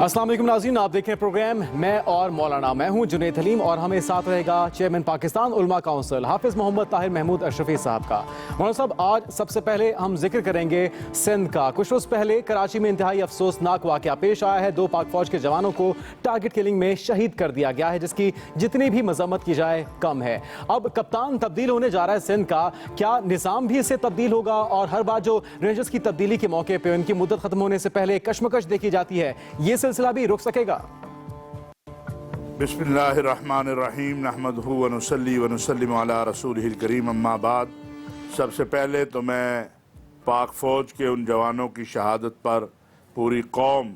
السلام علیکم ناظرین، آپ دیکھ رہے ہیں پروگرام میں اور مولانا۔ میں ہوں جنید حلیم اور ہمیں ساتھ رہے گا چیئرمین پاکستان علماء کونسل حافظ محمد طاہر محمود اشرفی صاحب کا۔ مولانا صاحب، آج سب سے پہلے ہم ذکر کریں گے سندھ کا۔ کچھ روز پہلے کراچی میں انتہائی افسوسناک واقعہ پیش آیا ہے۔ 2 پاک فوج کے جوانوں کو ٹارگٹ کلنگ میں شہید کر دیا گیا ہے، جس کی جتنی بھی مذمت کی جائے کم ہے۔ اب کپتان تبدیل ہونے جا رہا ہے سندھ کا، کیا نظام بھی اس سے تبدیل ہوگا؟ اور ہر بار جو رینجرز کی تبدیلی کے موقع پہ ان کی مدت ختم ہونے سے پہلے کشمکش دیکھی جاتی ہے، یہ سلسلہ بھی رک سکے گا؟ بسم اللہ الرحمن الرحیم، نحمدہ ونصلی ونسلم علی رسولہ الکریم، اما بعد۔ سب سے پہلے تو میں پاک فوج کے ان جوانوں کی شہادت پر پوری قوم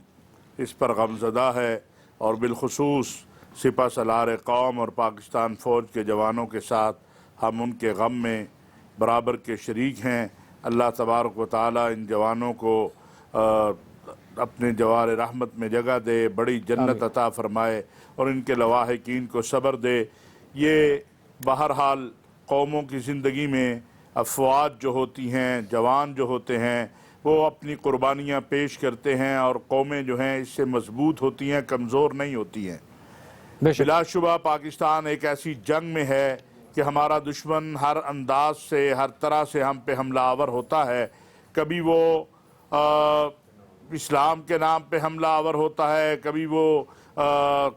اس پر غمزدہ ہے، اور بالخصوص سپہ سالار قوم اور پاکستان فوج کے جوانوں کے ساتھ ہم ان کے غم میں برابر کے شریک ہیں۔ اللہ تبارک و تعالی ان جوانوں کو اپنے جوار رحمت میں جگہ دے، بڑی جنت عطا فرمائے اور ان کے لواحقین کو صبر دے۔ یہ بہرحال قوموں کی زندگی میں افواج جو ہوتی ہیں، جوان جو ہوتے ہیں، وہ اپنی قربانیاں پیش کرتے ہیں، اور قومیں جو ہیں اس سے مضبوط ہوتی ہیں، کمزور نہیں ہوتی ہیں۔ بلا شبہ پاکستان ایک ایسی جنگ میں ہے کہ ہمارا دشمن ہر انداز سے، ہر طرح سے ہم پہ حملہ آور ہوتا ہے۔ کبھی وہ اسلام کے نام پہ حملہ آور ہوتا ہے، کبھی وہ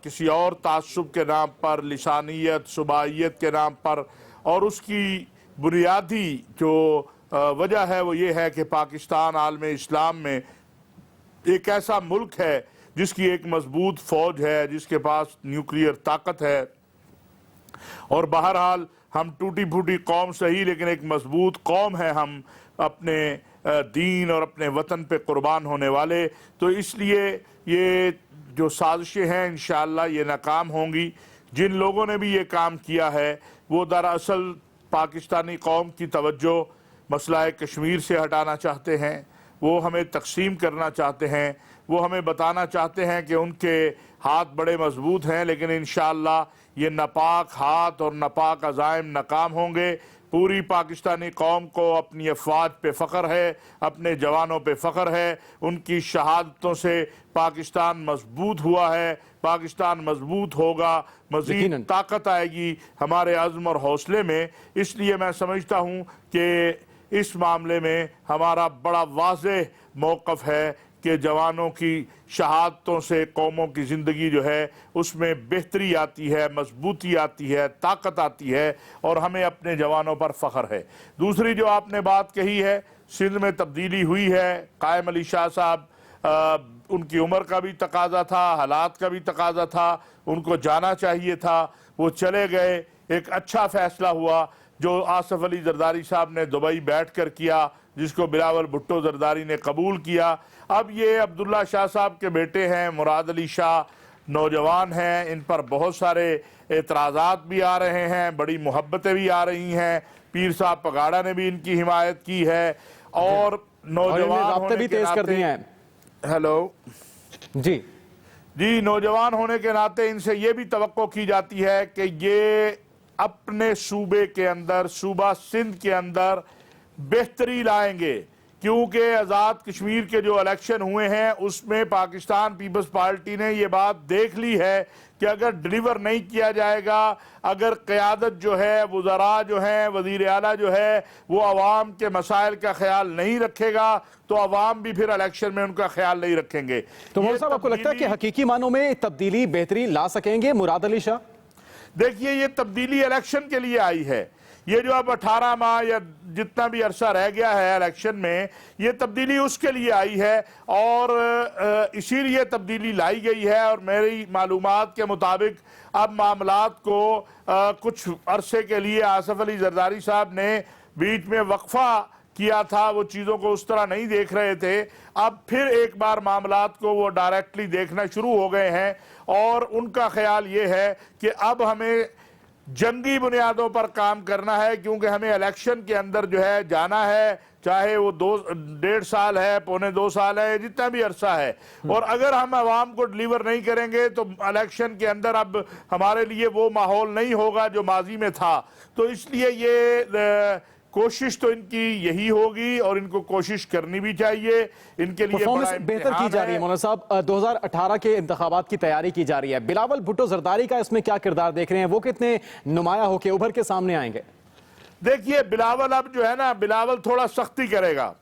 کسی اور تعصب کے نام پر، لسانیت، صوبائیت کے نام پر، اور اس کی بنیادی جو وجہ ہے وہ یہ ہے کہ پاکستان عالم اسلام میں ایک ایسا ملک ہے جس کی ایک مضبوط فوج ہے، جس کے پاس نیوکلیئر طاقت ہے، اور بہرحال ہم ٹوٹی پھوٹی قوم صحیح لیکن ایک مضبوط قوم ہے، ہم اپنے دین اور اپنے وطن پہ قربان ہونے والے۔ تو اس لیے یہ جو سازشیں ہیں انشاءاللہ یہ ناکام ہوں گی۔ جن لوگوں نے بھی یہ کام کیا ہے وہ دراصل پاکستانی قوم کی توجہ مسئلہ کشمیر سے ہٹانا چاہتے ہیں، وہ ہمیں تقسیم کرنا چاہتے ہیں، وہ ہمیں بتانا چاہتے ہیں کہ ان کے ہاتھ بڑے مضبوط ہیں، لیکن انشاءاللہ یہ ناپاک ہاتھ اور ناپاک عزائم ناکام ہوں گے۔ پوری پاکستانی قوم کو اپنی افواج پہ فخر ہے، اپنے جوانوں پہ فخر ہے، ان کی شہادتوں سے پاکستان مضبوط ہوا ہے، پاکستان مضبوط ہوگا، مزید طاقت آئے گی ہمارے عزم اور حوصلے میں۔ اس لیے میں سمجھتا ہوں کہ اس معاملے میں ہمارا بڑا واضح موقف ہے کہ جوانوں کی شہادتوں سے قوموں کی زندگی جو ہے اس میں بہتری آتی ہے، مضبوطی آتی ہے، طاقت آتی ہے، اور ہمیں اپنے جوانوں پر فخر ہے۔ دوسری جو آپ نے بات کہی ہے، سندھ میں تبدیلی ہوئی ہے، قائم علی شاہ صاحب ان کی عمر کا بھی تقاضا تھا، حالات کا بھی تقاضا تھا، ان کو جانا چاہیے تھا، وہ چلے گئے۔ ایک اچھا فیصلہ ہوا جو آصف علی زرداری صاحب نے دبئی بیٹھ کر کیا، جس کو بلاول بھٹو زرداری نے قبول کیا۔ اب یہ عبداللہ شاہ صاحب کے بیٹے ہیں، مراد علی شاہ نوجوان ہیں، ان پر بہت سارے اعتراضات بھی آ رہے ہیں، بڑی محبتیں بھی آ رہی ہیں، پیر صاحب پگاڑا نے بھی ان کی حمایت کی ہے، اور نوجوان ہونے کے ناطے نوجوان ہونے کے ناطے ان سے یہ بھی توقع کی جاتی ہے کہ یہ اپنے صوبے کے اندر، صوبہ سندھ کے اندر بہتری لائیں گے، کیونکہ آزاد کشمیر کے جو الیکشن ہوئے ہیں اس میں پاکستان پیپلز پارٹی نے یہ بات دیکھ لی ہے کہ اگر ڈیلیور نہیں کیا جائے گا، اگر قیادت جو ہے، وزراء جو ہیں، وزیر اعلیٰ جو ہے وہ عوام کے مسائل کا خیال نہیں رکھے گا تو عوام بھی پھر الیکشن میں ان کا خیال نہیں رکھیں گے۔ تو مولانا صاحب، آپ کو لگتا ہے کہ حقیقی معنوں میں تبدیلی بہتری لا سکیں گے مراد علی شاہ؟ دیکھیے، یہ تبدیلی الیکشن کے لیے آئی ہے۔ یہ جو اب 18 ماہ یا جتنا بھی عرصہ رہ گیا ہے الیکشن میں، یہ تبدیلی اس کے لیے آئی ہے، اور اسی لیے تبدیلی لائی گئی ہے۔ اور میری معلومات کے مطابق اب معاملات کو کچھ عرصے کے لیے آصف علی زرداری صاحب نے بیچ میں وقفہ کیا تھا، وہ چیزوں کو اس طرح نہیں دیکھ رہے تھے، اب پھر ایک بار معاملات کو وہ ڈائریکٹلی دیکھنا شروع ہو گئے ہیں، اور ان کا خیال یہ ہے کہ اب ہمیں جنگی بنیادوں پر کام کرنا ہے، کیونکہ ہمیں الیکشن کے اندر جو ہے جانا ہے، چاہے وہ 1.5 سال ہے، 1.25 سال ہے، جتنا بھی عرصہ ہے، اور اگر ہم عوام کو ڈیلیور نہیں کریں گے تو الیکشن کے اندر اب ہمارے لیے وہ ماحول نہیں ہوگا جو ماضی میں تھا۔ تو اس لیے کوشش تو ان کی یہی ہوگی اور ان کو کوشش کرنی بھی چاہیے. ان کے لیے پرفارمنس بڑا بہتر کی امتحان جا رہی ہے. مولانا صاحب 2018 کے انتخابات کی تیاری کی جا رہی ہے. بلاول بھٹو زرداری کا اس میں کیا کردار دیکھ رہے ہیں؟ وہ کتنے نمایاں ہو کے ابھر کے سامنے آئیں گے؟ دیکھیے بلاول اب جو ہے نا، بلاول تھوڑا سختی کرے گا.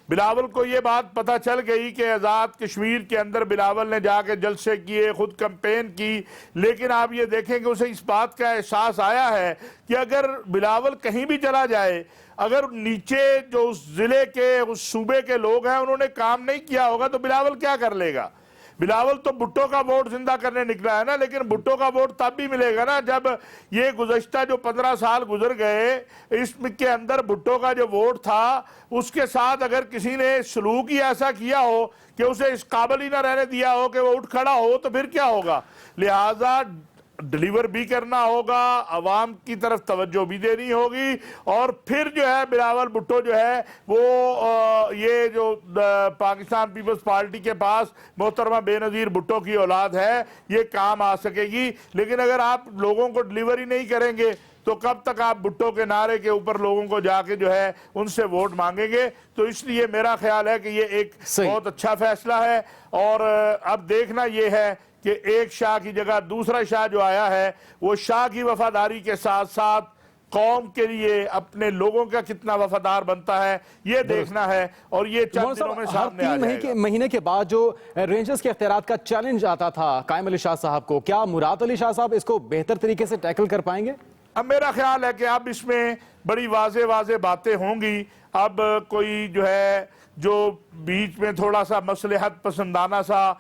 بلاول کو یہ بات پتہ چل گئی کہ آزاد کشمیر کے اندر بلاول نے جا کے جلسے کیے، خود کمپین کی، لیکن آپ یہ دیکھیں کہ اسے اس بات کا احساس آیا ہے کہ اگر بلاول کہیں بھی چلا جائے، اگر نیچے جو اس ضلع کے اس صوبے کے لوگ ہیں انہوں نے کام نہیں کیا ہوگا تو بلاول کیا کر لے گا؟ بلاول تو بھٹو کا ووٹ زندہ کرنے نکلا ہے نا، لیکن بھٹو کا ووٹ تب بھی ملے گا نا جب یہ گزشتہ جو 15 سال گزر گئے اس کے اندر بھٹو کا جو ووٹ تھا اس کے ساتھ اگر کسی نے سلوک ہی ایسا کیا ہو کہ اسے اس قابل ہی نہ رہنے دیا ہو کہ وہ اٹھ کھڑا ہو تو پھر کیا ہوگا؟ لہٰذا ڈیلیور بھی کرنا ہوگا، عوام کی طرف توجہ بھی دینی ہوگی، اور پھر جو ہے بلاول بھٹو جو ہے وہ یہ جو پاکستان پیپلز پارٹی کے پاس محترمہ بے نظیر بھٹو کی اولاد ہے یہ کام آ سکے گی. لیکن اگر آپ لوگوں کو ڈیلیوری نہیں کریں گے تو کب تک آپ بھٹو کے نعرے کے اوپر لوگوں کو جا کے جو ہے ان سے ووٹ مانگیں گے؟ تو اس لیے میرا خیال ہے کہ یہ ایک بہت اچھا فیصلہ ہے. اور اب دیکھنا یہ ہے کہ ایک شاہ کی جگہ دوسرا شاہ جو آیا ہے وہ شاہ کی وفاداری کے ساتھ ساتھ قوم کے لیے اپنے لوگوں کا کتنا وفادار بنتا ہے یہ دیکھنا ہے، اور یہ چند دنوں میں سامنے آ جائے گا. 3 مہینے کے بعد جو رینجرز کے اختیارات کا چیلنج آتا تھا قائم علی شاہ صاحب کو، کیا مراد علی شاہ صاحب اس کو بہتر طریقے سے ٹیکل کر پائیں گے؟ اب میرا خیال ہے کہ اب اس میں بڑی واضح باتیں ہوں گی. اب کوئی جو ہے جو بیچ میں تھوڑا سا مصلحت پسندانہ سا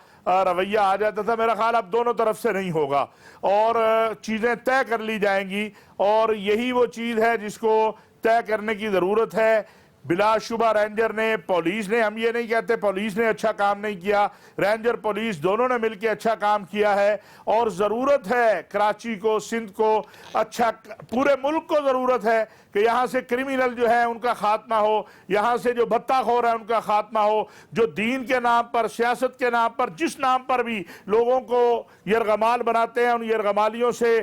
رویہ آ جاتا تھا، میرا خیال اب دونوں طرف سے نہیں ہوگا اور چیزیں طے کر لی جائیں گی، اور یہی وہ چیز ہے جس کو طے کرنے کی ضرورت ہے. بلا شبہ رینجر نے، پولیس نے، ہم یہ نہیں کہتے پولیس نے اچھا کام نہیں کیا، رینجر پولیس دونوں نے مل کے اچھا کام کیا ہے، اور ضرورت ہے کراچی کو، سندھ کو اچھا، پورے ملک کو ضرورت ہے کہ یہاں سے کرمینل جو ہے ان کا خاتمہ ہو، یہاں سے جو بھتہ خور ہے ان کا خاتمہ ہو، جو دین کے نام پر، سیاست کے نام پر، جس نام پر بھی لوگوں کو یرغمال بناتے ہیں ان یرغمالیوں سے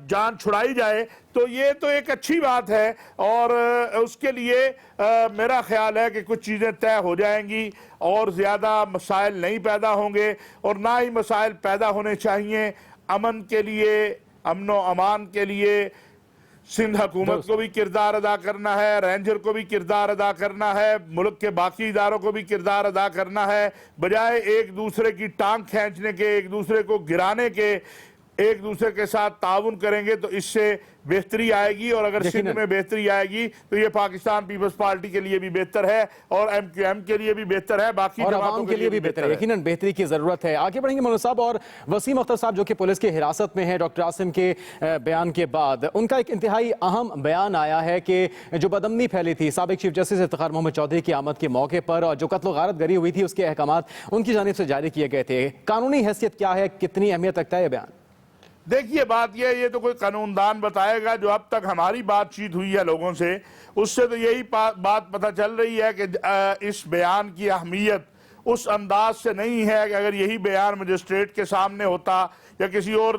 جان چھڑائی جائے. تو یہ تو ایک اچھی بات ہے، اور اس کے لیے میرا خیال ہے کہ کچھ چیزیں طے ہو جائیں گی اور زیادہ مسائل نہیں پیدا ہوں گے، اور نہ ہی مسائل پیدا ہونے چاہیے. امن کے لیے، امن و امان کے لیے سندھ حکومت کو بھی کردار ادا کرنا ہے، رینجر کو بھی کردار ادا کرنا ہے، ملک کے باقی اداروں کو بھی کردار ادا کرنا ہے. بجائے ایک دوسرے کی ٹانگ کھینچنے کے، ایک دوسرے کو گرانے کے، ایک دوسرے کے ساتھ تعاون کریں گے تو اس سے بہتری آئے گی، اور اگر سندھ میں بہتری آئے گی تو یہ پاکستان پیپلز پارٹی کے لیے بھی بہتر ہے اور ایم کیو ایم کے لیے بھی بہتر ہے، باقی اور جماعتوں عوام کے لیے بھی بہتر ہے. یقیناً بہتری کی ضرورت ہے. آگے بڑھیں گے مولانا صاحب. اور وسیم اختر صاحب جو کہ پولیس کی حراست میں ہیں ڈاکٹر عاصم کے بیان کے بعد، ان کا ایک انتہائی اہم بیان آیا ہے کہ جو بدامنی پھیلی تھی سابق چیف جسٹس افتخار محمد چودھری کی آمد کے موقع پر، اور جو قتل و غارت گری ہوئی تھی اس کے احکامات ان کی جانب سے جاری کیے گئے تھے. قانونی حیثیت کیا ہے؟ کتنی اہمیت رکھتا ہے یہ بیان؟ دیکھیے بات یہ تو کوئی قانون دان بتائے گا. جو اب تک ہماری بات چیت ہوئی ہے لوگوں سے، اس سے تو یہی بات پتہ چل رہی ہے کہ اس بیان کی اہمیت اس انداز سے نہیں ہے کہ اگر یہی بیان مجسٹریٹ کے سامنے ہوتا یا کسی اور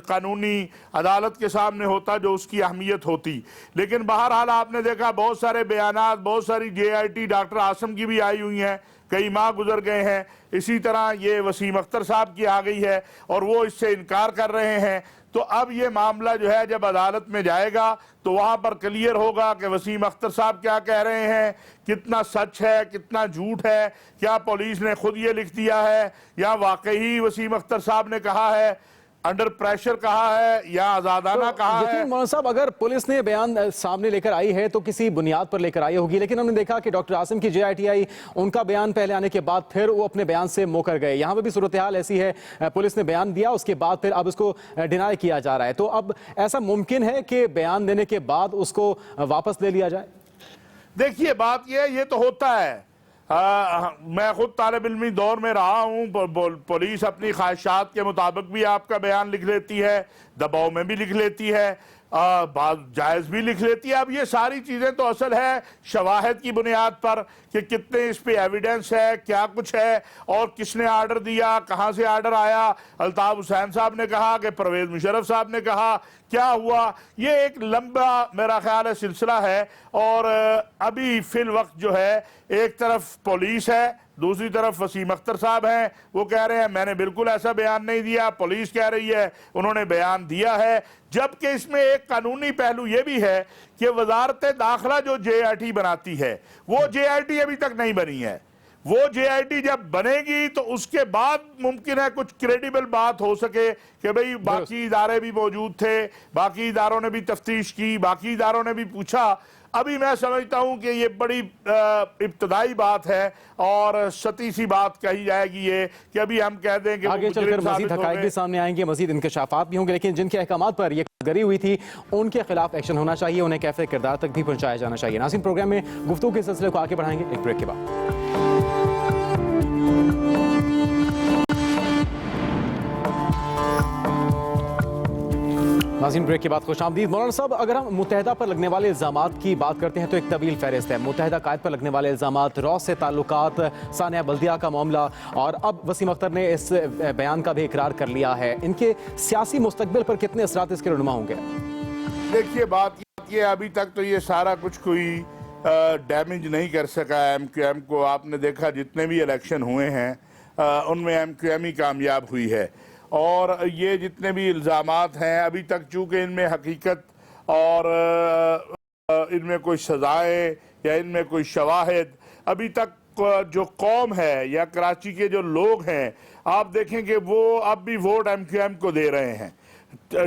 قانونی عدالت کے سامنے ہوتا جو اس کی اہمیت ہوتی. لیکن بہرحال آپ نے دیکھا بہت سارے بیانات، بہت ساری JIT ڈاکٹر عاصم کی بھی آئی ہوئی ہیں، کئی ماہ گزر گئے ہیں. اسی طرح یہ وسیم اختر صاحب کی آ گئی ہے اور وہ اس سے انکار کر رہے ہیں. تو اب یہ معاملہ جو ہے جب عدالت میں جائے گا تو وہاں پر کلیئر ہوگا کہ وسیم اختر صاحب کیا کہہ رہے ہیں، کتنا سچ ہے، کتنا جھوٹ ہے، کیا پولیس نے خود یہ لکھ دیا ہے یا واقعی وسیم اختر صاحب نے کہا ہے، انڈر پریشر کہا ہے یا آزادانہ کہا ہے. یقین مولانا صاحب اگر پولیس نے بیان سامنے لے کر آئی ہے تو کسی بنیاد پر لے کر آئی ہوگی، لیکن ہم نے دیکھا کہ ڈاکٹر عاصم کی JIT آئی، ان کا بیان پہلے آنے کے بعد پھر وہ اپنے بیان سے موکر گئے. یہاں پہ بھی صورتحال ایسی ہے، پولیس نے بیان دیا اس کے بعد پھر اب اس کو ڈینائی کیا جا رہا ہے. تو اب ایسا ممکن ہے کہ بیان دینے کے بعد اس کو واپس لے لیا جائے؟ دیکھیے بات یہ تو ہوتا ہے. میں خود طالب علمی دور میں رہا ہوں. پولیس اپنی خواہشات کے مطابق بھی آپ کا بیان لکھ لیتی ہے، دباؤ میں بھی لکھ لیتی ہے، بعض جائز بھی لکھ لیتی ہے. اب یہ ساری چیزیں تو اصل ہے شواہد کی بنیاد پر کہ کتنے اس پہ ایویڈنس ہے، کیا کچھ ہے اور کس نے آرڈر دیا، کہاں سے آرڈر آیا. الطاف حسین صاحب نے کہا کہ پرویز مشرف صاحب نے کہا کیا ہوا، یہ ایک لمبا میرا خیال ہے سلسلہ ہے. اور ابھی فی الوقت جو ہے ایک طرف پولیس ہے، دوسری طرف وسیم اختر صاحب ہیں، وہ کہہ رہے ہیں میں نے بالکل ایسا بیان نہیں دیا، پولیس کہہ رہی ہے انہوں نے بیان دیا ہے. جبکہ اس میں ایک قانونی پہلو یہ بھی ہے کہ وزارت داخلہ جو جے آئی ٹی بناتی ہے، وہ جے آئی ٹی ابھی تک نہیں بنی ہے. وہ جے آئی ٹی جب بنے گی تو اس کے بعد ممکن ہے کچھ کریڈیبل بات ہو سکے کہ بھئی باقی ادارے بھی موجود تھے، باقی اداروں نے بھی تفتیش کی، باقی اداروں نے بھی پوچھا. ابھی میں سمجھتا ہوں کہ یہ بڑی ابتدائی بات ہے اور سطحی سی بات کہی جائے گی یہ کہ ابھی ہم کہہ دیں کہ آگے چل کر مزید حقائق بھی سامنے آئیں گے، مزید انکشافات بھی ہوں گے، لیکن جن کے احکامات پر یہ گری ہوئی تھی ان کے خلاف ایکشن ہونا چاہیے، انہیں کیفر کردار تک بھی پہنچایا جانا چاہیے. ناظرین، پروگرام میں گفتگو کے سلسلے کو آگے بڑھائیں گے ایک بریک کے بعد. ناظرین، بریک کے بعد خوش آمدید. مولانا صاحب، اگر ہم متحدہ پر لگنے والے الزامات کی بات کرتے ہیں تو ایک طویل فہرست ہے. متحدہ قائد پر لگنے والے الزامات، رو سے تعلقات، ثانیہ بلدیہ کا معاملہ، اور اب وسیم اختر نے اس بیان کا بھی اقرار کر لیا ہے. ان کے سیاسی مستقبل پر کتنے اثرات اس کے رونما ہوں گے؟ دیکھیے، بات یہ ابھی تک تو یہ سارا کچھ کوئی ڈیمیج نہیں کر سکا ہے ایم کیو ایم کو. آپ نے دیکھا جتنے بھی الیکشن ہوئے ہیں ان میں ایم کیو ایم ہی کامیاب ہوئی ہے. اور یہ جتنے بھی الزامات ہیں ابھی تک چونکہ ان میں حقیقت اور ان میں کوئی سزائیں یا ان میں کوئی شواہد، ابھی تک جو قوم ہے یا کراچی کے جو لوگ ہیں آپ دیکھیں کہ وہ اب بھی ووٹ ایم کیو ایم کو دے رہے ہیں.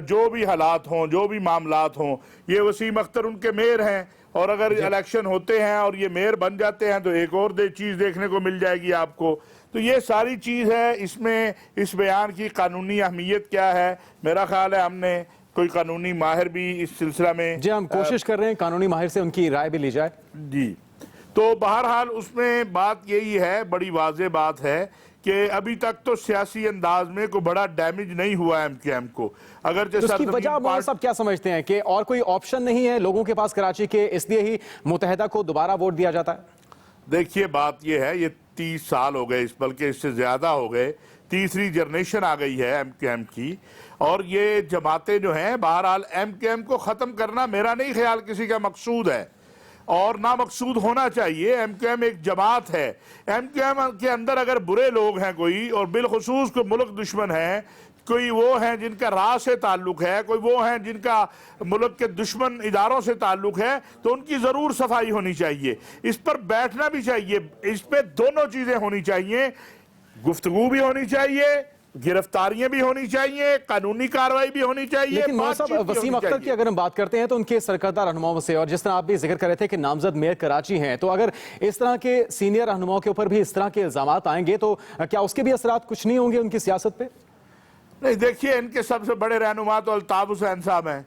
جو بھی حالات ہوں، جو بھی معاملات ہوں، یہ وسیم اختر ان کے میئر ہیں اور اگر الیکشن ہوتے ہیں اور یہ میئر بن جاتے ہیں تو ایک اور چیز دیکھنے کو مل جائے گی آپ کو. تو یہ ساری چیز ہے. اس میں اس بیان کی قانونی اہمیت کیا ہے، میرا خیال ہے ہم نے کوئی قانونی ماہر بھی اس سلسلہ میں جی ہم کوشش کر رہے ہیں قانونی ماہر سے ان کی رائے بھی لی جائے. جی تو بہرحال اس میں بات یہی ہے، بڑی واضح بات ہے کہ ابھی تک تو سیاسی انداز میں کوئی بڑا ڈیمیج نہیں ہوا ایم کیو ایم کو. اگرچہ اس کی وجہ مولانا صاحب کیا سمجھتے ہیں کہ اور کوئی آپشن نہیں ہے لوگوں کے پاس کراچی کے، اس لیے ہی متحدہ کو دوبارہ ووٹ دیا جاتا ہے؟ دیکھیے، بات یہ ہے، یہ 30 سال ہو گئے، بلکہ اس سے زیادہ ہو گئے، تیسری جنریشن آ گئی ہے ایم کیو ایم کی. اور یہ جماعتیں جو ہیں بہرحال ایم کیو ایم کو ختم کرنا میرا نہیں خیال کسی کا مقصود ہے اور نہ مقصود ہونا چاہیے. ایم کیو ایم ایک جماعت ہے. ایم کیو ایم کے اندر اگر برے لوگ ہیں کوئی، اور بالخصوص کوئی ملک دشمن ہیں، کوئی وہ ہیں جن کا راہ سے تعلق ہے، کوئی وہ ہیں جن کا ملک کے دشمن اداروں سے تعلق ہے، تو ان کی ضرور صفائی ہونی چاہیے. اس پر بیٹھنا بھی چاہیے، اس پہ دونوں چیزیں ہونی چاہیے، گفتگو بھی ہونی چاہیے، گرفتاریاں بھی ہونی چاہیے، قانونی کارروائی بھی ہونی چاہیے. لیکن مولانا صاحب، وسیم اختر کی اگر ہم بات کرتے ہیں تو ان کے سرکردہ رہنماؤں سے، اور جس طرح آپ بھی ذکر کر رہے تھے کہ نامزد میئر کراچی ہیں، تو اگر اس طرح کے سینئر رہنماؤں کے اوپر بھی اس طرح کے الزامات آئیں گے تو کیا اس کے بھی اثرات کچھ نہیں ہوں گے ان کی سیاست پہ؟ نہیں، دیکھیے، ان کے سب سے بڑے رہنما تو الطاف حسین صاحب ہیں.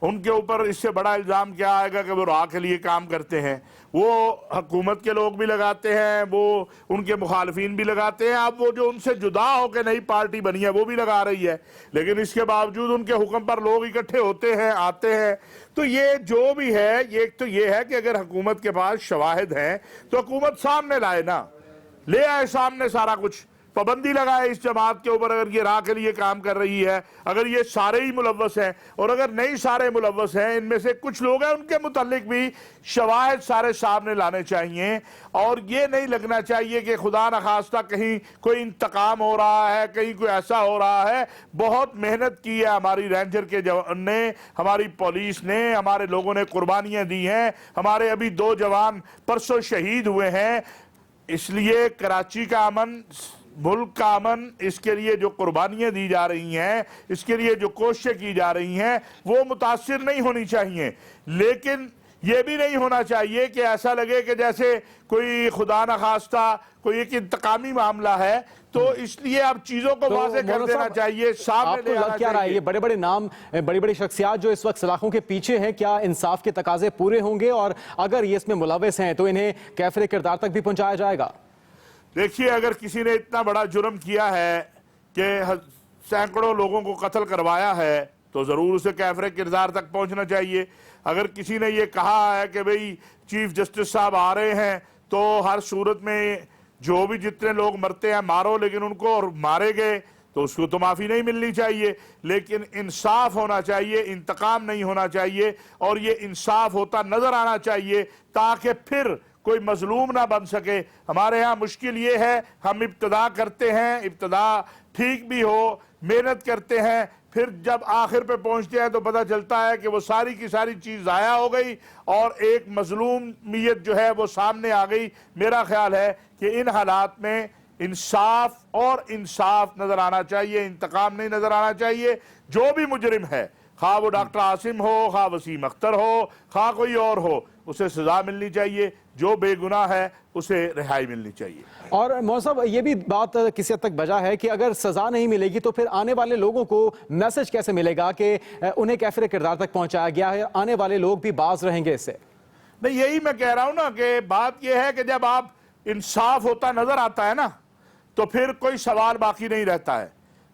ان کے اوپر اس سے بڑا الزام کیا آئے گا کہ وہ راہ کے لیے کام کرتے ہیں. وہ حکومت کے لوگ بھی لگاتے ہیں، وہ ان کے مخالفین بھی لگاتے ہیں. اب وہ جو ان سے جدا ہو کے نئی پارٹی بنی ہے وہ بھی لگا رہی ہے، لیکن اس کے باوجود ان کے حکم پر لوگ اکٹھے ہوتے ہیں، آتے ہیں. تو یہ جو بھی ہے، ایک تو یہ ہے کہ اگر حکومت کے پاس شواہد ہیں تو حکومت سامنے لائے نا، لے آئے سامنے سارا کچھ، پابندی لگائے اس جماعت کے اوپر اگر یہ راہ کے لیے کام کر رہی ہے. اگر یہ سارے ہی ملوث ہیں، اور اگر نہیں سارے ملوث ہیں، ان میں سے کچھ لوگ ہیں، ان کے متعلق بھی شواہد سارے سامنے لانے چاہیے. اور یہ نہیں لگنا چاہیے کہ خدا نخواستہ کہیں کوئی انتقام ہو رہا ہے، کہیں کوئی ایسا ہو رہا ہے. بہت محنت کی ہے ہماری رینجر کے جوان نے، ہماری پولیس نے، ہمارے لوگوں نے قربانیاں دی ہیں. ہمارے ابھی 2 جوان پرسوں شہید ہوئے ہیں. اس لیے کراچی کا امن، ملک کا امن، اس کے لیے جو قربانیاں دی جا رہی ہیں، اس کے لیے جو کوششیں کی جا رہی ہیں، وہ متاثر نہیں ہونی چاہیے. لیکن یہ بھی نہیں ہونا چاہیے کہ ایسا لگے کہ جیسے کوئی خدا نخواستہ کوئی ایک انتقامی معاملہ ہے. تو اس لیے اب چیزوں کو واضح کر دینا چاہیے، سامنے لے آنا چاہیے. یہ بڑے بڑے نام، بڑی بڑی شخصیات جو اس وقت سلاخوں کے پیچھے ہیں، کیا انصاف کے تقاضے پورے ہوں گے؟ اور اگر یہ اس میں ملوث ہیں تو انہیں کیفر کردار تک بھی پہنچایا جائے گا؟ دیکھیے، اگر کسی نے اتنا بڑا جرم کیا ہے کہ سینکڑوں لوگوں کو قتل کروایا ہے تو ضرور اسے کیفر کردار تک پہنچنا چاہیے. اگر کسی نے یہ کہا ہے کہ بھئی چیف جسٹس صاحب آ رہے ہیں تو ہر صورت میں جو بھی جتنے لوگ مرتے ہیں مارو، لیکن ان کو مارے گئے تو اس کو تو معافی نہیں ملنی چاہیے، لیکن انصاف ہونا چاہیے، انتقام نہیں ہونا چاہیے، اور یہ انصاف ہوتا نظر آنا چاہیے تاکہ پھر کوئی مظلوم نہ بن سکے۔ ہمارے ہاں مشکل یہ ہے، ہم ابتدا کرتے ہیں، ابتدا ٹھیک بھی ہو، محنت کرتے ہیں، پھر جب آخر پہ پہنچتے ہیں تو پتہ چلتا ہے کہ وہ ساری کی ساری چیز ضائع ہو گئی اور ایک مظلومیت جو ہے وہ سامنے آ گئی۔ میرا خیال ہے کہ ان حالات میں انصاف اور انصاف نظر آنا چاہیے، انتقام نہیں نظر آنا چاہیے۔ جو بھی مجرم ہے، خواہ وہ ڈاکٹر عاصم ہو، خواہ وسیم اختر ہو، خواہ کوئی اور ہو، اسے سزا ملنی چاہیے، جو بے گناہ ہے اسے رہائی ملنی چاہیے۔ اور مولانا صاحب یہ بھی بات کسی حد تک بجا ہے کہ اگر سزا نہیں ملے گی تو پھر آنے والے لوگوں کو میسج کیسے ملے گا کہ انہیں کیفر کردار تک پہنچایا گیا ہے، آنے والے لوگ بھی باز رہیں گے اس سے؟ نہیں، یہی میں کہہ رہا ہوں نا کہ بات یہ ہے کہ جب آپ انصاف ہوتا نظر آتا ہے نا تو پھر کوئی سوال باقی نہیں رہتا ہے،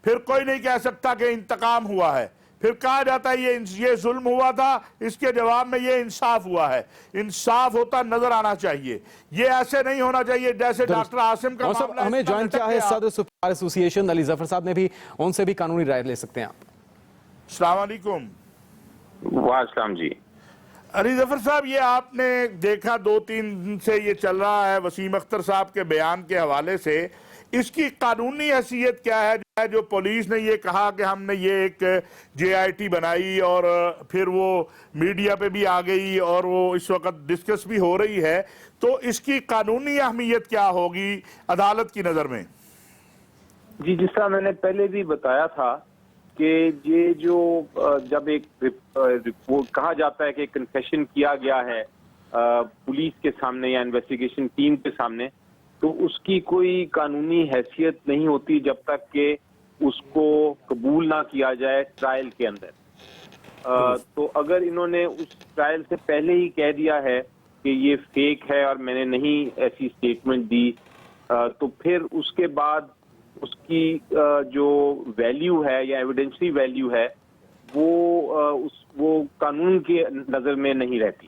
پھر کوئی نہیں کہہ سکتا کہ انتقام ہوا ہے، پھر کہا جاتا ہے یہ ظلم ہوا تھا، اس کے جواب میں یہ انصاف ہوا ہے۔ انصاف ہوتا نظر آنا چاہیے، یہ ایسے نہیں ہونا چاہیے جیسے ڈاکٹر عاصم کا مولانا معاملہ صاحب ہمیں اتنا جوائن کیا لٹک ہے گیا۔ صدر سپر ایسوسی ایشن علی ظفر صاحب نے بھی، ان سے بھی قانونی رائے لے سکتے ہیں آپ۔ السلام علیکم۔ وعلیکم جی۔ علی ظفر صاحب، یہ آپ نے دیکھا 2-3 دن سے یہ چل رہا ہے وسیم اختر صاحب کے بیان کے حوالے سے، اس کی قانونی حیثیت کیا ہے؟ جو پولیس نے یہ کہا کہ ہم نے یہ ایک جے آئی ٹی بنائی اور پھر وہ میڈیا پہ بھی آ گئی اور وہ اس وقت ڈسکس بھی ہو رہی ہے، تو اس کی قانونی اہمیت کیا ہوگی عدالت کی نظر میں؟ جی، جس طرح میں نے پہلے بھی بتایا تھا کہ یہ جو جب ایک رپورٹ کہا جاتا ہے کہ کنفیشن کیا گیا ہے پولیس کے سامنے یا انویسٹیگیشن ٹیم کے سامنے، تو اس کی کوئی قانونی حیثیت نہیں ہوتی جب تک کہ اس کو قبول نہ کیا جائے ٹرائل کے اندر۔ تو اگر انہوں نے اس ٹرائل سے پہلے ہی کہہ دیا ہے کہ یہ فیک ہے اور میں نے نہیں ایسی سٹیٹمنٹ دی، تو پھر اس کے بعد اس کی جو ویلیو ہے یا ایویڈنشری ویلیو ہے وہ قانون کے نظر میں نہیں رہتی۔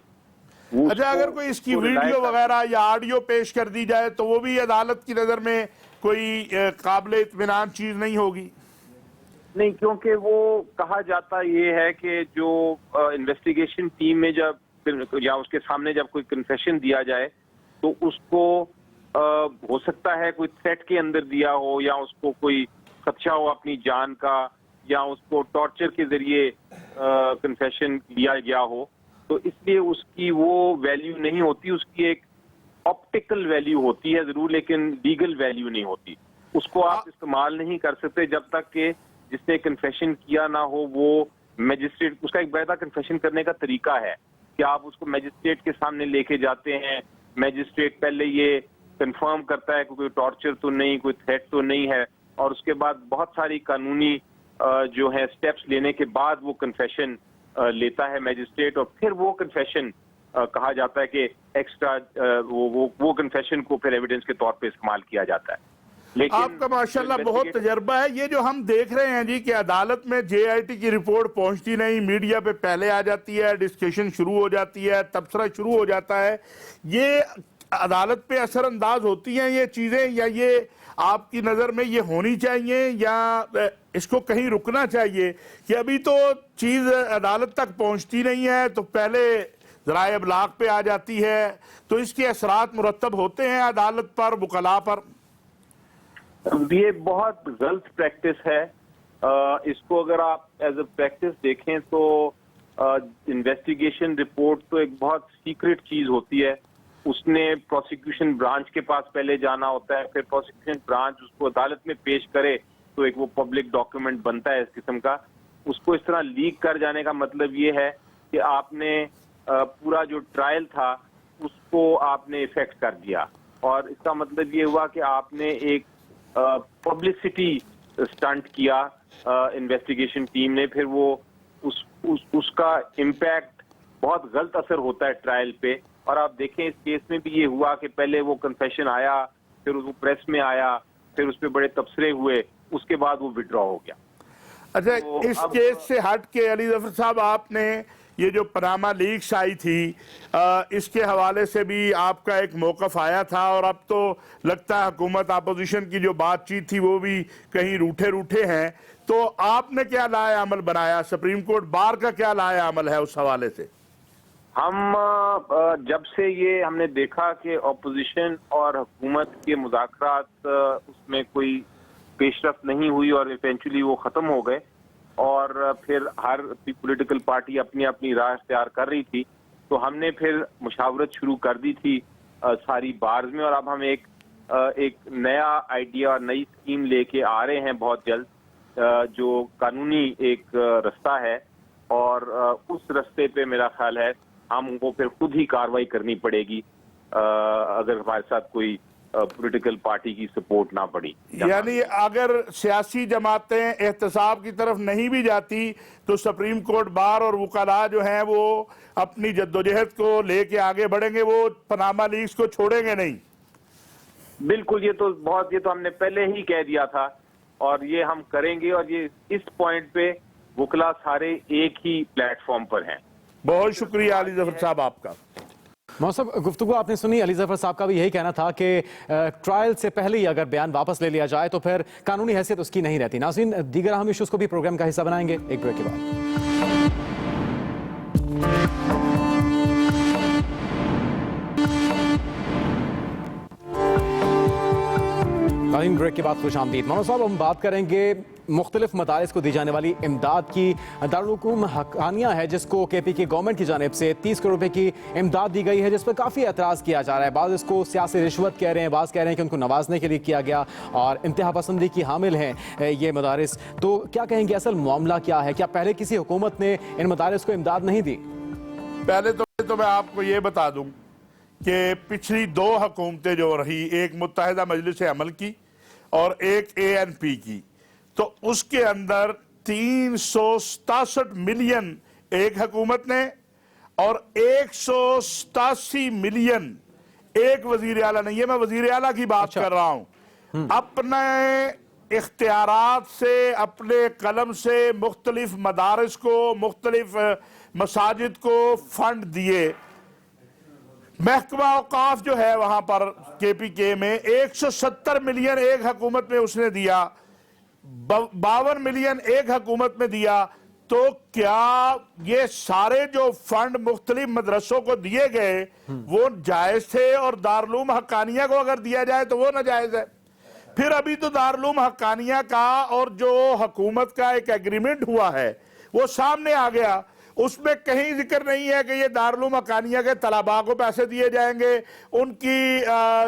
اچھا، اگر کوئی اس کی ویڈیو وغیرہ یا آڈیو پیش کر دی جائے تو وہ بھی عدالت کی نظر میں کوئی قابل اطمینان چیز نہیں ہوگی؟ نہیں، کیونکہ وہ کہا جاتا یہ ہے کہ جو انویسٹیگیشن ٹیم میں جب یا اس کے سامنے جب کوئی کنفیشن دیا جائے تو اس کو ہو سکتا ہے کوئی تھریٹ کے اندر دیا ہو، یا اس کو کوئی خدشہ ہو اپنی جان کا، یا اس کو ٹارچر کے ذریعے کنفیشن دیا گیا ہو، تو اس لیے اس کی وہ ویلیو نہیں ہوتی۔ اس کی ایک آپٹیکل ویلیو ہوتی ہے ضرور، لیکن لیگل ویلیو نہیں ہوتی۔ اس کو آپ استعمال نہیں کر سکتے جب تک کہ جس نے کنفیشن کیا نہ ہو وہ میجسٹریٹ۔ اس کا ایک باقاعدہ کنفیشن کرنے کا طریقہ ہے کہ آپ اس کو میجسٹریٹ کے سامنے لے کے جاتے ہیں، میجسٹریٹ پہلے یہ کنفرم کرتا ہے کہ کوئی ٹارچر تو نہیں، کوئی تھریٹ تو نہیں ہے، اور اس کے بعد بہت ساری قانونی جو ہے سٹیپس لینے کے بعد وہ کنفیشن لیتا ہے میجسٹریٹ، اور پھر وہ کنفیشن کہا جاتا ہے کہ ایکسٹرا وہ کنفیشن کو پھر ایویڈنس کے طور پہ استعمال کیا جاتا ہے۔ لیکن آپ کا ماشاءاللہ بہت تجربہ ہے۔ یہ جو ہم دیکھ رہے ہیں جی کہ عدالت میں جے آئی ٹی کی رپورٹ پہنچتی نہیں، میڈیا پہ پہلے آ جاتی ہے، ڈسکشن شروع ہو جاتی ہے، تبصرہ شروع ہو جاتا ہے، یہ عدالت پہ اثر انداز ہوتی ہیں یہ چیزیں، یا یہ آپ کی نظر میں یہ ہونی چاہیے، یا اس کو کہیں رکنا چاہیے کہ ابھی تو چیز عدالت تک پہنچتی نہیں ہے تو پہلے ذرائع ابلاغ پہ آ جاتی ہے، تو اس کے اثرات مرتب ہوتے ہیں عدالت پر، وکلاء پر؟ یہ بہت غلط پریکٹس ہے۔ اس کو اگر آپ ایز اے پریکٹس دیکھیں تو انویسٹیگیشن رپورٹ تو ایک بہت سیکرٹ چیز ہوتی ہے۔ اس نے پروسیکیوشن برانچ کے پاس پہلے جانا ہوتا ہے، پھر پروسیکیوشن برانچ اس کو عدالت میں پیش کرے تو ایک وہ پبلک ڈاکیومنٹ بنتا ہے اس قسم کا۔ اس کو اس طرح لیک کر جانے کا مطلب یہ ہے کہ آپ نے پورا جو ٹرائل تھا اس کو آپ نے افیکٹ کر دیا، اور اس کا مطلب یہ ہوا کہ آپ نے ایک پبلسٹی سٹنٹ کیا انویسٹیگیشن ٹیم نے، پھر وہ اس کا امپیکٹ بہت غلط اثر ہوتا ہے ٹرائل پہ۔ اور آپ دیکھیں اس کیس میں بھی یہ ہوا کہ پہلے وہ کنفیشن آیا، پھر وہ پریس میں آیا، پھر اس پہ بڑے تبصرے ہوئے، اس کے بعد وہ وڈرا ہو گیا۔ اچھا، اس کیس سے ہٹ کے علی ظفر صاحب آپ نے یہ جو پاناما لیکس آئی تھی اس کے حوالے سے بھی آپ کا ایک موقف آیا تھا، اور اب تو لگتا ہے حکومت اپوزیشن کی جو بات چیت تھی وہ بھی کہیں روٹھے ہیں، تو آپ نے کیا لائے عمل بنایا؟ سپریم کورٹ بار کا کیا لائے عمل ہے اس حوالے سے؟ ہم جب سے یہ ہم نے دیکھا کہ اپوزیشن اور حکومت کے مذاکرات اس میں کوئی پیش رفت نہیں ہوئی اور ایونچولی وہ ختم ہو گئے، اور پھر ہر پولیٹیکل پارٹی اپنی اپنی راہ اختیار کر رہی تھی، تو ہم نے پھر مشاورت شروع کر دی تھی ساری بارز میں، اور اب ہم ایک نیا آئیڈیا اور نئی اسکیم لے کے آ رہے ہیں بہت جلد، جو قانونی ایک رستہ ہے، اور اس رستے پہ میرا خیال ہے ہم کو پھر خود ہی کاروائی کرنی پڑے گی اگر ہمارے ساتھ کوئی پولیٹیکل پارٹی کی سپورٹ نہ پڑی۔ یعنی اگر سیاسی جماعتیں احتساب کی طرف نہیں بھی جاتی تو سپریم کورٹ بار اور وکلاء جو ہیں وہ اپنی جدوجہد کو لے کے آگے بڑھیں گے، وہ پاناما لیکس کو چھوڑیں گے نہیں؟ بالکل، یہ تو ہم نے پہلے ہی کہہ دیا تھا، اور یہ ہم کریں گے، اور یہ اس پوائنٹ پہ وکلاء سارے ایک ہی پلیٹ فارم پر ہیں۔ بہت شکریہ علی ظفر صاحب آپ کا۔ صاحب گفتگو آپ نے سنی، علی ظفر صاحب کا بھی یہی کہنا تھا کہ ٹرائل سے پہلے ہی اگر بیان واپس لے لیا جائے تو پھر قانونی حیثیت اس کی نہیں رہتی۔ ناظرین، دیگر اہم ایشوز کو بھی پروگرام کا حصہ بنائیں گے ایک بریک کے بعد۔ بریک کے بعد خوش آمدید۔ مولانا صاحب، ہم بات کریں گے مختلف مدارس کو دی جانے والی امداد کی۔ دارالعلوم حقانیہ ہے جس کو کے پی کی گورنمنٹ کی جانب سے 30 کروڑ روپے کی امداد دی گئی ہے، جس پر کافی اعتراض کیا جا رہا ہے۔ بعض اس کو سیاسی رشوت کہہ رہے ہیں، بعض کہہ رہے ہیں کہ ان کو نوازنے کے لیے کیا گیا اور انتہا پسندی کی حامل ہیں یہ مدارس۔ تو کیا کہیں گے، اصل معاملہ کیا ہے؟ کیا پہلے کسی حکومت نے ان مدارس کو امداد نہیں دی؟ پہلے تو میں آپ کو یہ بتا دوں کہ پچھلی 2 حکومتیں جو رہی، ایک متحدہ مجلس عمل کی اور ایک ANP کی، تو اس کے اندر 367 ملین ایک حکومت نے اور 187 ملین ایک وزیر اعلیٰ نے۔ یہ میں وزیر اعلیٰ کی بات کر رہا ہوں، اپنے اختیارات سے، اپنے قلم سے مختلف مدارس کو، مختلف مساجد کو فنڈ دیے۔ محکمہ اوقاف جو ہے وہاں پر KPK میں 170 ملین ایک حکومت میں اس نے دیا، 52 ملین ایک حکومت میں دیا۔ تو کیا یہ سارے جو فنڈ مختلف مدرسوں کو دیے گئے وہ جائز تھے؟ اور دارالعلوم حقانیہ کو اگر دیا جائے تو وہ ناجائز ہے؟ پھر ابھی تو دارالعلوم حقانیہ کا اور جو حکومت کا ایک ایگریمنٹ ہوا ہے وہ سامنے آ گیا، اس میں کہیں ذکر نہیں ہے کہ یہ دارالعلوم حقانیہ کے طلباء کو پیسے دیے جائیں گے، ان کی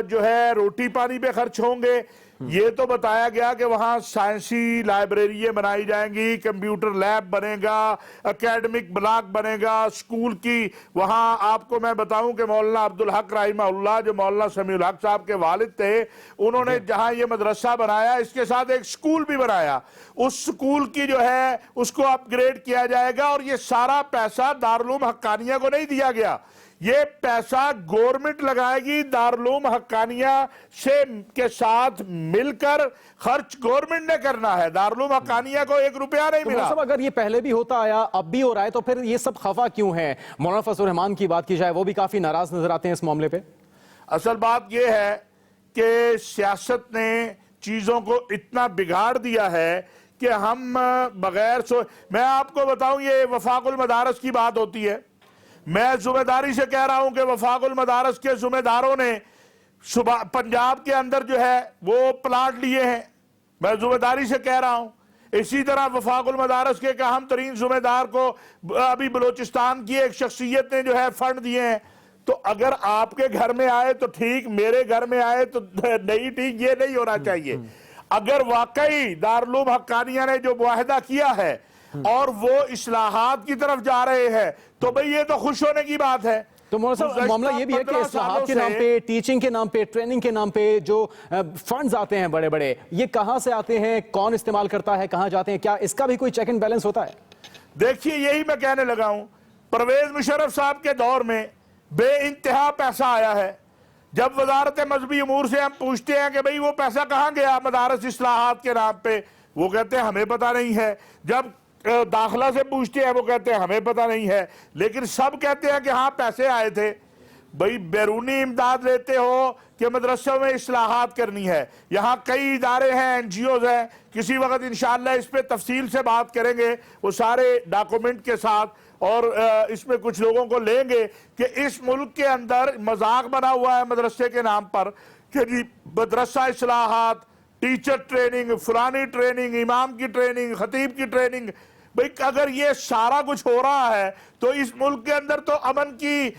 جو ہے روٹی پانی پہ خرچ ہوں گے۔ یہ تو بتایا گیا کہ وہاں سائنسی لائبریریاں بنائی جائیں گی، کمپیوٹر لیب بنے گا، اکیڈمک بلاک بنے گا، اسکول کی وہاں آپ کو میں بتاؤں کہ مولانا عبدالحق رحمہ اللہ جو مولانا سمیع الحق صاحب کے والد تھے، انہوں نے جہاں یہ مدرسہ بنایا اس کے ساتھ ایک اسکول بھی بنایا، اس اسکول کی جو ہے اس کو اپ گریڈ کیا جائے گا، اور یہ سارا پیسہ دارالعلوم حقانیہ کو نہیں دیا گیا، یہ پیسہ گورنمنٹ لگائے گی، دارالعلوم حقانیہ سے کے ساتھ مل کر خرچ گورنمنٹ نے کرنا ہے، دارالعلوم حقانیہ کو 1 روپیہ نہیں ملا۔ اگر یہ پہلے بھی ہوتا آیا، اب بھی ہو رہا ہے، تو پھر یہ سب خفا کیوں ہے؟ مولانا فضل الرحمان کی بات کی جائے، وہ بھی کافی ناراض نظر آتے ہیں اس معاملے پہ۔ اصل بات یہ ہے کہ سیاست نے چیزوں کو اتنا بگاڑ دیا ہے کہ ہم بغیر میں آپ کو بتاؤں، یہ وفاق المدارس کی بات ہوتی ہے، میں ذمہ داری سے کہہ رہا ہوں کہ وفاق المدارس کے ذمہ داروں نے پنجاب کے اندر جو ہے وہ پلاٹ لیے ہیں، میں ذمہ داری سے کہہ رہا ہوں۔ اسی طرح وفاق المدارس کے ایک اہم ترین ذمہ دار کو ابھی بلوچستان کی ایک شخصیت نے جو ہے فنڈ دیے ہیں۔ تو اگر آپ کے گھر میں آئے تو ٹھیک، میرے گھر میں آئے تو نہیں ٹھیک، یہ نہیں ہونا چاہیے۔ اگر واقعی دارالعلوم حقانیہ نے جو معاہدہ کیا ہے اور وہ اصلاحات کی طرف جا رہے ہیں تو بھئی یہ تو خوش ہونے کی بات ہے۔ تو مولانا صاحب، معاملہ یہ بھی ہے کہ اصلاحات کے نام پہ، ٹیچنگ کے نام پہ، ٹریننگ کے نام پہ جو فنڈز آتے ہیں بڑے بڑے، یہ کہاں سے آتے ہیں، کون استعمال کرتا ہے، کہاں جاتے ہیں، کیا اس کا بھی کوئی چیک اینڈ بیلنس ہوتا ہے؟ دیکھیے، یہی میں کہنے لگا ہوں، پرویز مشرف صاحب کے دور میں بے انتہا پیسہ آیا ہے۔ جب وزارت مذہبی امور سے ہم پوچھتے ہیں کہ بھئی وہ پیسہ کہاں گیا مدارس اصلاحات کے نام پہ، وہ کہتے ہیں ہمیں پتہ نہیں ہے۔ جب داخلہ سے پوچھتے ہیں وہ کہتے ہیں ہمیں پتہ نہیں ہے، لیکن سب کہتے ہیں کہ ہاں پیسے آئے تھے۔ بھئی بیرونی امداد لیتے ہو کہ مدرسوں میں اصلاحات کرنی ہے؟ یہاں کئی ادارے ہیں، این جی اوز ہیں، کسی وقت انشاءاللہ اس پہ تفصیل سے بات کریں گے وہ سارے ڈاکومنٹ کے ساتھ، اور اس میں کچھ لوگوں کو لیں گے کہ اس ملک کے اندر مذاق بنا ہوا ہے مدرسے کے نام پر کہ جی مدرسہ اصلاحات، ٹیچر ٹریننگ، فلانی ٹریننگ، امام کی ٹریننگ، خطیب کی ٹریننگ۔ بھئی اگر یہ سارا کچھ ہو رہا ہے تو اس ملک کے اندر تو امن کی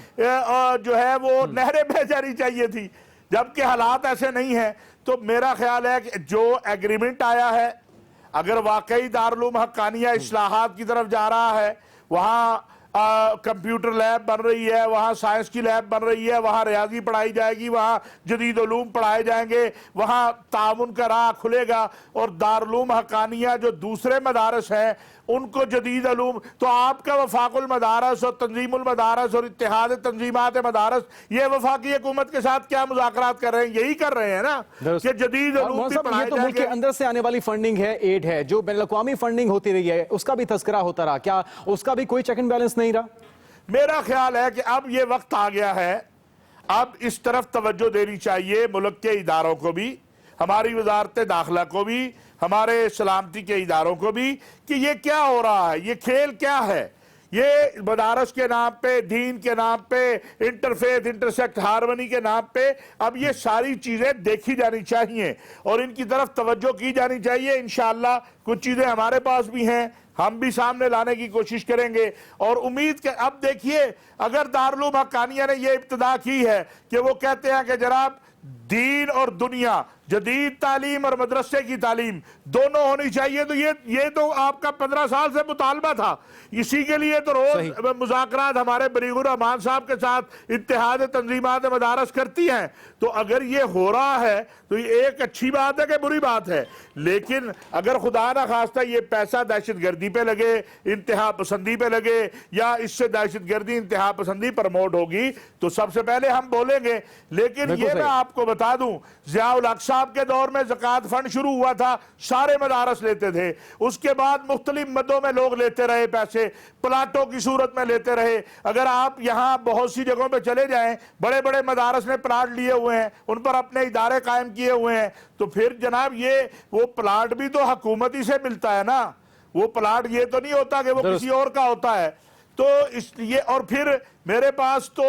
جو ہے وہ نہریں بہہ جانی چاہیے تھی، جبکہ حالات ایسے نہیں ہیں۔ تو میرا خیال ہے کہ جو ایگریمنٹ آیا ہے، اگر واقعی دارالعلوم حقانیہ اصلاحات کی طرف جا رہا ہے، وہاں کمپیوٹر لیب بن رہی ہے، وہاں سائنس کی لیب بن رہی ہے، وہاں ریاضی پڑھائی جائے گی، وہاں جدید علوم پڑھائے جائیں گے، وہاں تعاون کا راہ کھلے گا، اور دارالعلوم حقانیہ جو دوسرے مدارس ہیں ان کو جدید علوم، تو آپ کا وفاق المدارس اور تنظیم المدارس اور اتحاد تنظیمات مدارس یہ وفاقی حکومت کے ساتھ کیا مذاکرات کر رہے ہیں؟ یہی کر رہے ہیں نا کہ جدید علوم بھی پڑھائے یہ تو جائیں ملک کے گے۔ اندر سے آنے والی فنڈنگ ہے، ایڈ ہے، جو بین الاقوامی فنڈنگ ہوتی رہی ہے اس کا بھی تذکرہ ہوتا رہا، کیا اس کا بھی کوئی چیک اینڈ بیلنس نہیں رہا؟ میرا خیال ہے کہ اب یہ وقت آ گیا ہے، اب اس طرف توجہ دینی چاہیے ملک کے اداروں کو بھی، ہماری وزارت داخلہ کو بھی، ہمارے سلامتی کے اداروں کو بھی، کہ یہ کیا ہو رہا ہے، یہ کھیل کیا ہے۔ یہ مدارس کے نام پہ، دین کے نام پہ، انٹرفیتھ انٹرسیکٹ ہارمنی کے نام پہ اب یہ ساری چیزیں دیکھی جانی چاہیے اور ان کی طرف توجہ کی جانی چاہیے۔ انشاءاللہ کچھ چیزیں ہمارے پاس بھی ہیں، ہم بھی سامنے لانے کی کوشش کریں گے، اور امید کہ اب دیکھیے اگر دارالعلوم حقانیہ نے یہ ابتدا کی ہے کہ وہ کہتے ہیں کہ جناب دین اور دنیا، جدید تعلیم اور مدرسے کی تعلیم دونوں ہونی چاہیے، تو یہ تو آپ کا 15 سال سے مطالبہ تھا، اسی کے لیے تو روز مذاکرات ہمارے بلیغ الرحمان صاحب کے ساتھ اتحاد تنظیمات مدارس کرتی ہیں۔ تو اگر یہ ہو رہا ہے تو یہ ایک اچھی بات ہے کہ بری بات ہے، لیکن اگر خدا نہ خواستہ یہ پیسہ دہشت گردی پہ لگے، انتہا پسندی پہ لگے، یا اس سے دہشت گردی انتہا پسندی پروموٹ ہوگی تو سب سے پہلے ہم بولیں گے۔ لیکن یہ میں آپ کو بتا دوں، ضیاء الحق صاحب کے دور میں زکوٰۃ فنڈ شروع ہوا تھا، سارے مدارس لیتے تھے، اس کے بعد مختلف مدوں میں لوگ لیتے رہے، پیسے پلاٹوں کی صورت میں لیتے رہے۔ اگر آپ یہاں بہت سی جگہوں پہ چلے جائیں، بڑے بڑے مدارس نے پلاٹ لیے ہوئے ہیں، ان پر اپنے ادارے قائم کیے ہوئے ہیں، تو پھر جناب یہ وہ پلاٹ بھی تو حکومتی سے ملتا ہے نا، وہ پلاٹ یہ تو نہیں ہوتا کہ وہ کسی اور کا ہوتا ہے۔ تو اس لیے، اور پھر میرے پاس تو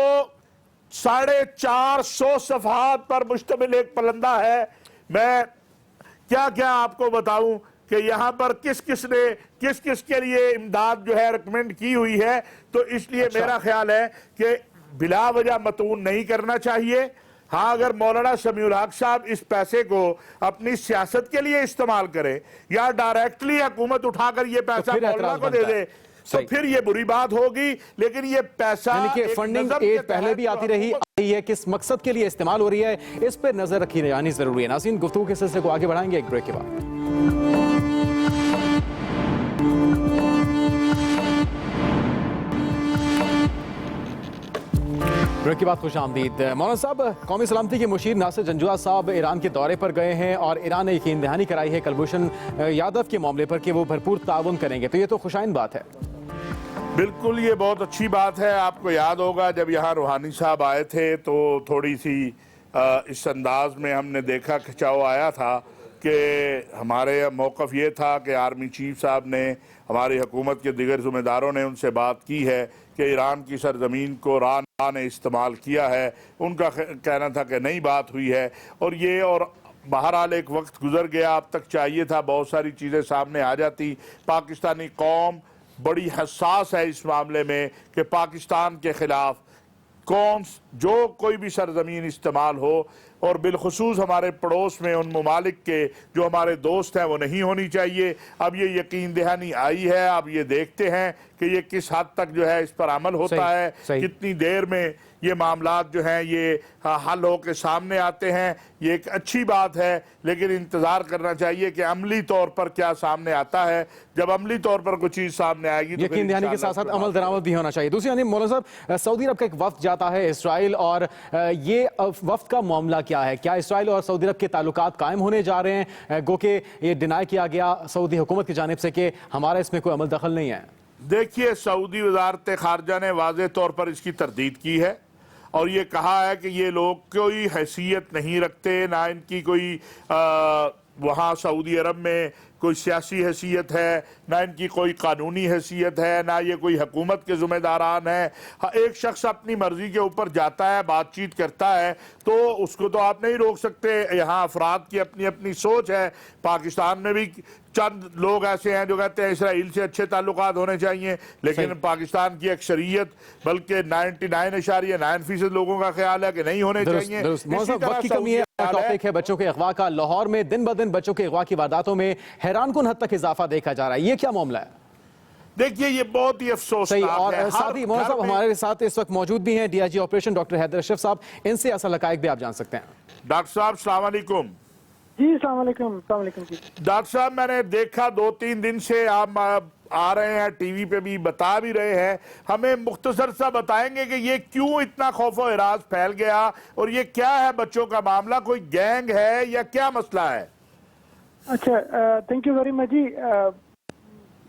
450 صفحات پر مشتمل ایک پلندہ ہے، میں کیا آپ کو بتاؤں کہ یہاں پر کس کس کے لیے امداد جو ہے ریکمینڈ کی ہوئی ہے۔ تو اس لیے میرا خیال ہے کہ بلا وجہ متون نہیں کرنا چاہیے۔ ہاں اگر مولانا سمیع الحق صاحب اس پیسے کو اپنی سیاست کے لیے استعمال کرے یا ڈائریکٹلی حکومت اٹھا کر یہ پیسہ مولانا کو دے دے تو پھر یہ بری بات ہوگی، لیکن یہ پیسہ یعنی کہ فنڈنگ ایڈ پہلے بھی آتی رہی ہے، کس مقصد کے لیے استعمال ہو رہی ہے اس پر نظر رکھی جانی ضروری ہے۔ ناظرین، گفتگو کے سلسلے کو آگے بڑھائیں گے ایک بریک کے بعد۔ بریک کے بعد خوش آمدید۔ مولانا صاحب، قومی سلامتی کے مشیر ناصر جنجوعہ صاحب ایران کے دورے پر گئے ہیں اور ایران نے یقین دہانی کرائی ہے کلبھوشن یادو کے معاملے پر کہ وہ بھرپور تعاون کریں گے، تو یہ تو خوشائند بات ہے۔ بالکل، یہ بہت اچھی بات ہے۔ آپ کو یاد ہوگا جب یہاں روحانی صاحب آئے تھے تو تھوڑی سی اس انداز میں ہم نے دیکھا کھچاؤ آیا تھا کہ ہمارے موقف یہ تھا کہ آرمی چیف صاحب نے، ہماری حکومت کے دیگر ذمہ داروں نے ان سے بات کی ہے کہ ایران کی سرزمین کو رانا نے استعمال کیا ہے، ان کا کہنا تھا کہ نئی بات ہوئی ہے، اور بہرحال ایک وقت گزر گیا، اب تک چاہیے تھا بہت ساری چیزیں سامنے آ جاتی۔ پاکستانی قوم بڑی حساس ہے اس معاملے میں کہ پاکستان کے خلاف جو کوئی بھی سرزمین استعمال ہو، اور بالخصوص ہمارے پڑوس میں ان ممالک کے جو ہمارے دوست ہیں وہ نہیں ہونی چاہیے۔ اب یہ یقین دہانی آئی ہے، اب یہ دیکھتے ہیں کہ یہ کس حد تک جو ہے اس پر عمل ہوتا ہے، کتنی دیر میں یہ معاملات جو ہیں یہ حل ہو کے سامنے آتے ہیں، یہ ایک اچھی بات ہے، لیکن انتظار کرنا چاہیے کہ عملی طور پر کیا سامنے آتا ہے۔ جب عملی طور پر کوئی چیز سامنے آئے گی تو یقین دہانی کے ساتھ ساتھ عمل درآمد بھی ہونا چاہیے۔ دوسری جانب مولانا صاحب، سعودی عرب کا ایک وفد جاتا ہے اسرائیل، اور یہ وفد کا معاملہ کیا ہے؟ کیا اسرائیل اور سعودی عرب کے تعلقات قائم ہونے جا رہے ہیں؟ گو کہ یہ ڈینائی کیا گیا سعودی حکومت کی جانب سے کہ ہمارا اس میں کوئی عمل دخل نہیں ہے۔ دیکھیے، سعودی وزارت خارجہ نے واضح طور پر اس کی تردید کی ہے اور یہ کہا ہے کہ یہ لوگ کوئی حیثیت نہیں رکھتے، نہ ان کی کوئی وہاں سعودی عرب میں کوئی سیاسی حیثیت ہے، نہ ان کی کوئی قانونی حیثیت ہے، نہ یہ کوئی حکومت کے ذمہ داران ہیں۔ ایک شخص اپنی مرضی کے اوپر جاتا ہے، بات چیت کرتا ہے، تو اس کو تو آپ نہیں روک سکتے۔ یہاں افراد کی اپنی اپنی سوچ ہے۔ پاکستان میں بھی چند لوگ ایسے ہیں جو کہتے ہیں اسرائیل سے اچھے تعلقات ہونے چاہیے، لیکن پاکستان کی اکثریت بلکہ 99.9% لوگوں کا خیال ہے کہ نہیں ہونے چاہیے۔ وقت کی کمی ہے۔ ٹاپک ہے بچوں کے اغوا کا۔ لاہور میں دن بدن بچوں کے اغوا کی وارداتوں میں حیران کن حد تک اضافہ دیکھا جا رہا ہے، یہ کیا معاملہ ہے؟ دیکھیے، یہ بہت ہی افسوسناک ہے۔ اور ساتھ ہی مولانا صاحب ہمارے ساتھ اس وقت موجود بھی ہیں DIG آپریشن ڈاکٹر حیدر اشرف صاحب، ان سے اصل حقائق بھی آپ جان سکتے ہیں۔ ڈاکٹر صاحب السلام علیکم۔ جی السلام علیکم۔ السلام علیکم جی۔ ڈاکٹر صاحب، میں نے دیکھا 2-3 دن سے آپ آ رہے ہیں، ٹی وی پہ بھی بتا بھی رہے ہیں، ہمیں مختصر سا بتائیں گے کہ یہ کیوں اتنا خوف و ہراس پھیل گیا، اور یہ کیا ہے بچوں کا معاملہ؟ کوئی گینگ ہے یا کیا مسئلہ ہے؟ اچھا، تھینک یو ویری مچ جی۔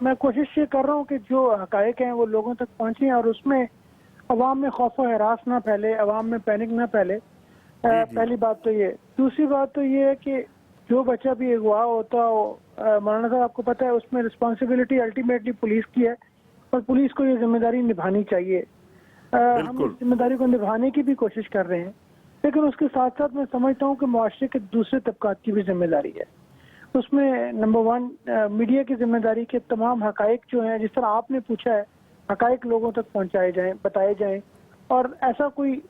میں کوشش یہ کر رہا ہوں کہ جو حقائق ہیں وہ لوگوں تک پہنچیں اور اس میں عوام میں خوف و ہراس نہ پھیلے، عوام میں پینک نہ پھیلے۔ پہلی بات تو یہ۔ دوسری بات تو یہ ہے کہ جو بچہ بھی اغوا ہوتا ہو، مولانا صاحب آپ کو پتہ ہے اس میں رسپانسبلٹی الٹیمیٹلی پولیس کی ہے، اور پولیس کو یہ ذمہ داری نبھانی چاہیے۔ ہم اس ذمہ داری کو نبھانے کی بھی کوشش کر رہے ہیں، لیکن اس کے ساتھ ساتھ میں سمجھتا ہوں کہ معاشرے کے دوسرے طبقات کی بھی ذمہ داری ہے۔ اس میں نمبر 1 میڈیا کی ذمہ داری کے تمام حقائق جو ہیں، جس طرح آپ نے پوچھا ہے، حقائق لوگوں تک پہنچائے جائیں، بتائے جائیں، اور ایسا کوئی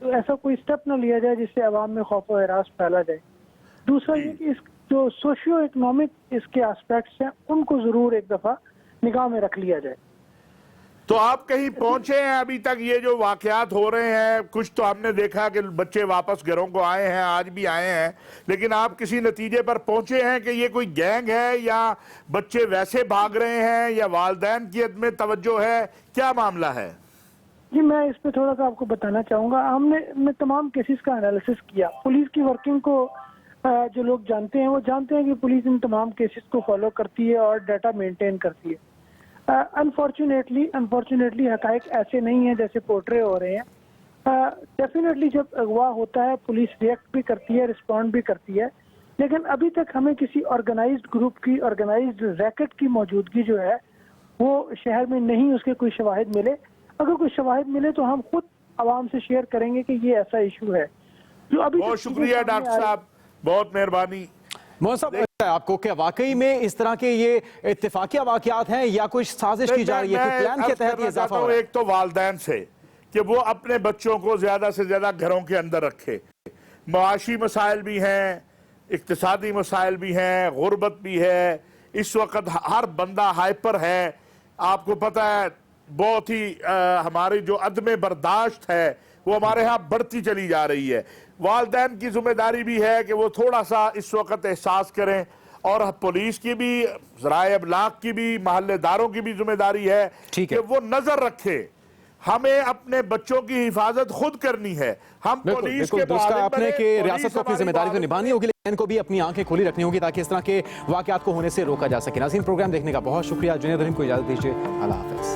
اسٹیپ نہ لیا جائے جس سے عوام میں خوف و ہراس پھیلا جائے۔ دوسرا یہ کہ اس جو سوشیو اکنامک اس کے آسپیکٹس ہیں ان کو ضرور ایک دفعہ نگاہ میں رکھ لیا جائے۔ تو آپ کہیں پہنچے ہیں ابھی تک؟ یہ جو واقعات ہو رہے ہیں، کچھ تو ہم نے دیکھا کہ بچے واپس گھروں کو آئے ہیں، آج بھی آئے ہیں، لیکن آپ کسی نتیجے پر پہنچے ہیں کہ یہ کوئی گینگ ہے یا بچے ویسے بھاگ رہے ہیں یا والدین کی عدم توجہ ہے؟ کیا معاملہ ہے؟ جی میں اس پہ تھوڑا سا آپ کو بتانا چاہوں گا۔ ہم نے تمام کیسز کا انالیسس کیا۔ پولیس کی ورکنگ کو جو لوگ جانتے ہیں وہ جانتے ہیں کہ پولیس ان تمام کیسز کو فالو کرتی ہے اور ڈیٹا مینٹین کرتی ہے۔ انفارچونیٹلی حقائق ایسے نہیں ہیں جیسے پورٹرے ہو رہے ہیں۔ ڈیفینیٹلی جب اغوا ہوتا ہے پولیس ریئیکٹ بھی کرتی ہے، رسپونڈ بھی کرتی ہے، لیکن ابھی تک ہمیں کسی آرگنائزڈ گروپ کی، آرگنائزڈ ریکٹ کی موجودگی جو ہے وہ شہر میں نہیں، اس کے کوئی شواہد ملے۔ اگر کوئی شواہد ملے تو ہم خود عوام سے شیئر کریں گے کہ یہ ایسا ایشو ہے جو ابھی۔ بہت شکریہ ڈاکٹر صاحب، بہت مہربانی۔ مولانا صاحب، آپ کو کیا واقعی میں اس طرح کے یہ اتفاقیہ واقعات ہیں یا کوئی سازش کی جا رہی ہے، کوئی پلان کے تحت یہ اضافہ ہو رہا ہے؟ ایک تو والدین سے کہ وہ اپنے بچوں کو زیادہ سے زیادہ گھروں کے اندر رکھے۔ معاشی مسائل بھی ہیں، اقتصادی مسائل بھی ہیں، غربت بھی ہے، اس وقت ہر بندہ ہائپر ہے۔ آپ کو پتہ ہے بہت ہی ہماری جو عدم برداشت ہے وہ ہمارے ہاں بڑھتی چلی جا رہی ہے۔ والدین کی ذمہ داری بھی ہے کہ وہ تھوڑا سا اس وقت احساس کریں، اور پولیس کی بھی، ذرائع ابلاغ کی بھی، محلے داروں کی بھی ذمہ داری ہے کہ وہ نظر رکھے۔ ہمیں اپنے بچوں کی حفاظت خود کرنی ہے۔ ہم پولیس کے درست کہا آپ نے کہ ریاست کو اپنی ذمہ داری کو نبھانی ہوگی، لیکن ان کو بھی اپنی آنکھیں کھلی رکھنی ہوگی تاکہ اس طرح کے واقعات کو ہونے سے روکا جا سکے۔ ناظرین، پروگرام دیکھنے کا بہت شکریہ۔ جنید حلیم کو اجازت دیجیے، اللہ حافظ۔